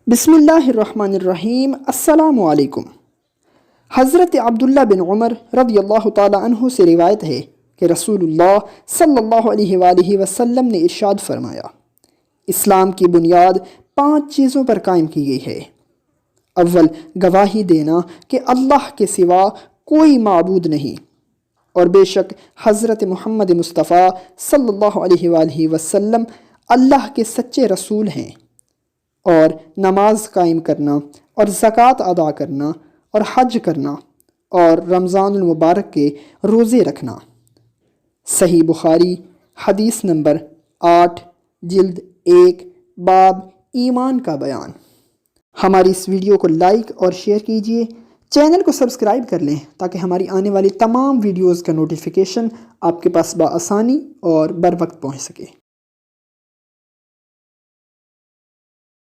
बिस्मिल्लाहिर्रहमानिर्रहीम। अस्सलामु अलैकुम। हज़रत अब्दुल्ला बिन उमर रज़ियल्लाहु ताला अन्हु से रिवायत है कि रसूलुल्लाह सल्लल्लाहु अलैहि वसल्लम ने इरशाद फरमाया, इस्लाम की बुनियाद 5 चीज़ों पर कायम की गई है। अव्वल, गवाही देना कि अल्लाह के सिवा कोई माबूद नहीं और बेशक हज़रत मोहम्मद मुस्तफ़ा सल्लल्लाहु अलैहि वसल्लम अल्लाह के सच्चे रसूल हैं। और नमाज कायम करना और ज़कात अदा करना और हज करना और रमज़ानुल मुबारक के रोज़े रखना। सही बुखारी हदीस नंबर 8 जिल्द 1 बाब ईमान का बयान। हमारी इस वीडियो को लाइक और शेयर कीजिए, चैनल को सब्सक्राइब कर लें ताकि हमारी आने वाली तमाम वीडियोज़ का नोटिफिकेशन आपके पास बआसानी और बर वक्त पहुँच सके।